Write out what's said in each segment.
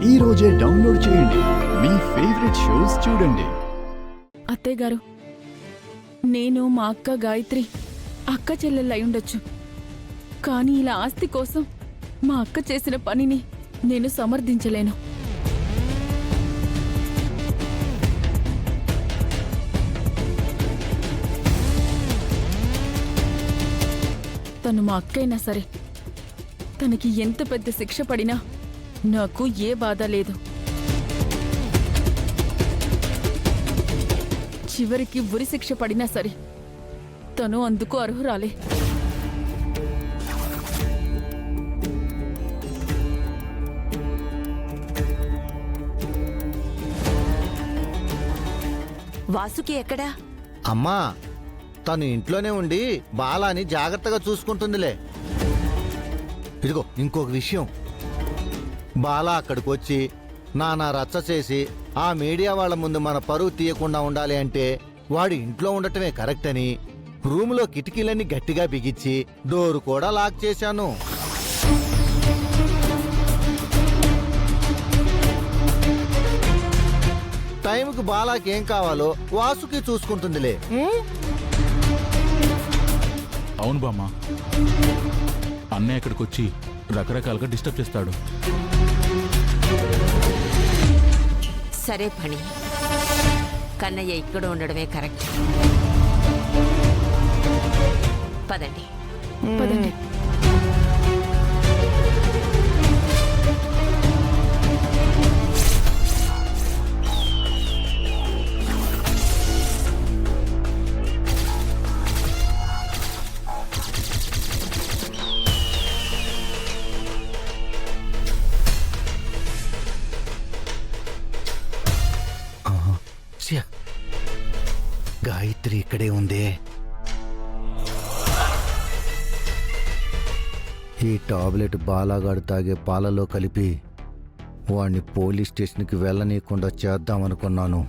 ఈ రోజే డౌన్లోడ్ చేయండి. మీ ఫేవరెట్ షోస్ చూడండి. అత్తయ్య గారు, నేను మా అక్క గాయత్రి అక్క చెల్లెళ్ళై ఉండొచ్చు, కానీ ఇలా ఆస్తి కోసం మా అక్క చేసిన పనిని నేను సమర్థించలేను. తను మా అక్కైనా సరే, తనకి ఎంత పెద్ద శిక్ష పడినా నాకు ఏ బాధ లేదు. చివరికి ఉరి శిక్ష పడినా సరే తను అందుకు అర్హురాలే. వాసుకి ఎక్కడా? అమ్మా, తను ఇంట్లోనే ఉండి బాలాని జాగ్రత్తగా చూసుకుంటుందిలే. ఇదిగో ఇంకొక విషయం, బాలా అక్కడికి వచ్చి నానా రచ్చ చేసి ఆ మీడియా వాళ్ళ ముందు మన పరువు తీయకుండా ఉండాలి అంటే వాడు ఇంట్లో ఉండటమే కరెక్ట్ అని రూములో కిటికీలన్నీ గట్టిగా బిగించి డోరు కూడా లాక్ చేశాను. టైంకి బాలాకి ఏం కావాలో వాసుకి చూసుకుంటుందిలే. అవును బామ్మ, అన్నయ్య ఇక్కడికి వచ్చి రకరకాలుగా డిస్టర్బ్ చేస్తాడు. సరే పని, కన్నయ్య ఇక్కడ ఉండడమే కరెక్ట్. పదండి పదండి. గాయత్రి ఇక్కడే ఉందే. ఈ టాబ్లెట్ బాలాగాడు తాగే పాలలో కలిపి వాణ్ణి పోలీస్ స్టేషన్కి వెళ్ళనీయకుండా చేద్దామనుకున్నాను.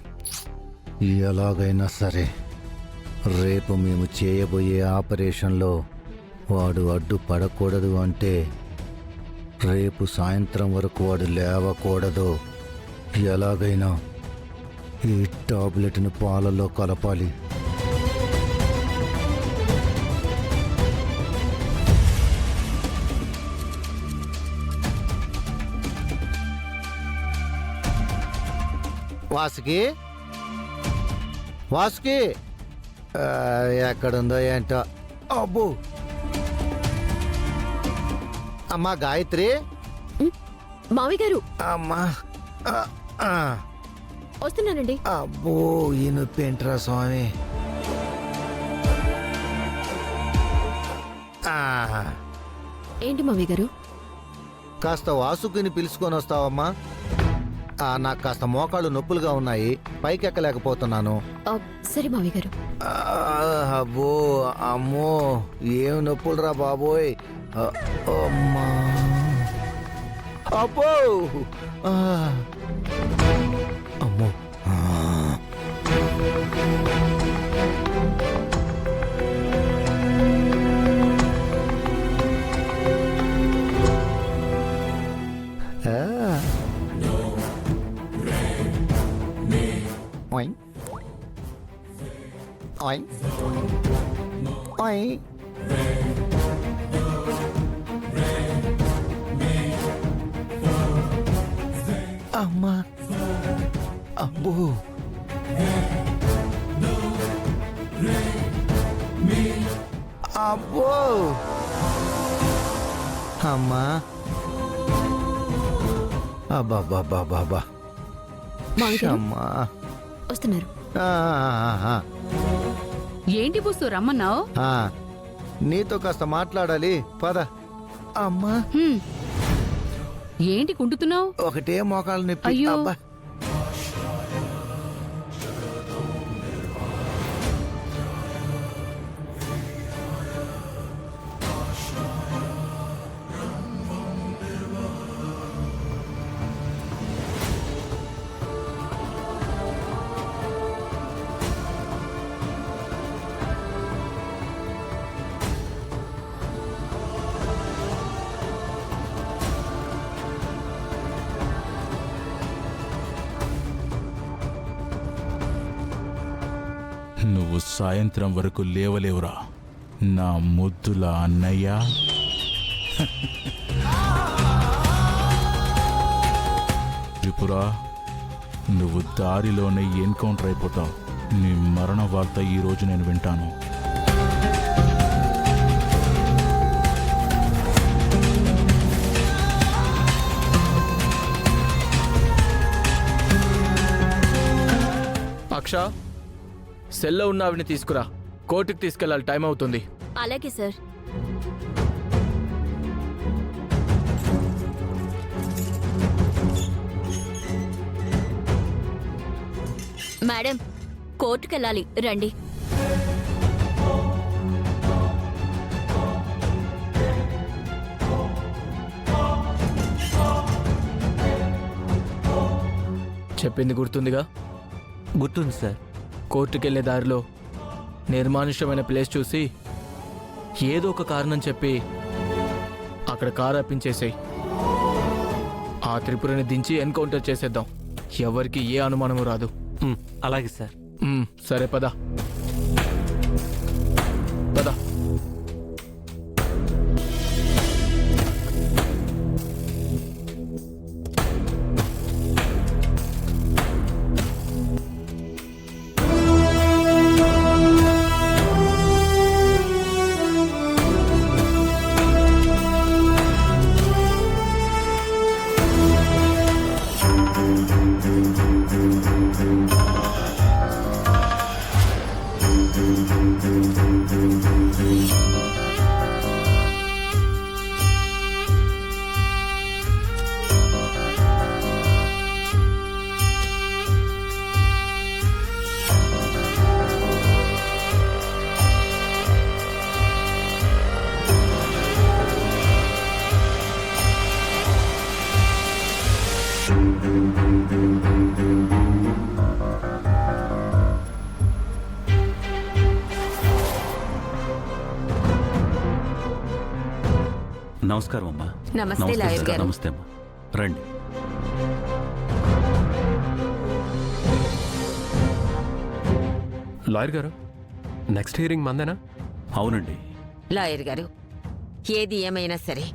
ఎలాగైనా సరే రేపు మేము చేయబోయే ఆపరేషన్లో వాడు అడ్డు పడకూడదు. అంటే రేపు సాయంత్రం వరకు వాడు లేవకూడదు. ఎలాగైనా ఈ టాబ్లెట్ను పాలలో కలపాలి. వాసుకి వాసుకి ఎక్కడుందో ఏంటో. అబ్బో, అమ్మా గాయత్రి. మావి గారు అమ్మా, వస్తున్నానండి. అబ్బో, ఈ నొప్పి ఏంట్రా స్వామి. ఏంటి మావి గారు? కాస్త వాసుకిని పిలుచుకొని వస్తావమ్మా? నాకు కాస్త మోకాళ్ళు నొప్పులుగా ఉన్నాయి, పైకి ఎక్కలేకపోతున్నాను. సరే మావి గారు. అబ్బో, అమ్మో, ఏం నొప్పులురా బాబోయ్. అమ్మా, అబ్బో, అమ్మో. Oink. Oink. Oink. అమ్మా, అబ్బో, అబ్బో, అమ్మా, అబ్బాబ్బాబ్బాబ్బా, అమ్మా. వస్తున్నారు. ఏంటి బుస్సు రమ్మన్నావు? నీతో కాస్త మాట్లాడాలి, పద. అమ్మా, ఏంటి కుంటున్నావు? ఒకటే మోకాలు నొప్పి. అయ్యో. అబ్బా, నువ్వు సాయంత్రం వరకు లేవలేవురా నా ముద్దుల అన్నయ్య. త్రిపుర, నువ్వు దారిలోనే ఎన్కౌంటర్ అయిపోతావు. నీ మరణ వార్త ఈరోజు నేను వింటాను. అక్ష, సెల్లో ఉన్న ఆవిడని తీసుకురా. కోర్టుకి తీసుకెళ్ళాలి, టైం అవుతుంది. అలాగే సార్. మేడం, కోర్టుకెళ్ళాలి, రండి. చెప్పింది గుర్తుందిగా? గుర్తుంది సార్. కోర్టుకెళ్లే దారిలో నిర్మానుష్యమైన ప్లేస్ చూసి ఏదో ఒక కారణం చెప్పి అక్కడ కారు అప్పించేసేయి. ఆ త్రిపురని దించి ఎన్కౌంటర్ చేసేద్దాం. ఎవరికి ఏ అనుమానము రాదు. అలాగే సార్. సరే, పద పద. నమస్కారం అమ్మా. నమస్తే లాయర్ గారు. నమస్తే అమ్మా, రండి. లాయర్ గారు, నెక్స్ట్ హియరింగ్ మందేనా? అవునండి. లాయర్ గారు, ఏది ఏమైనా సరే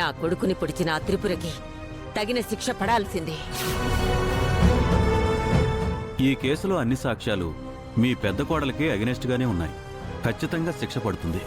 నా కొడుకుని పొడిచిన ఆ త్రిపురకి తగిన శిక్ష పడాల్సిందే. ఈ కేసులో అన్ని సాక్ష్యాలు మీ పెద్ద కోడలికి అగెనెస్ట్ గానే ఉన్నాయి. ఖచ్చితంగా శిక్ష పడుతుంది.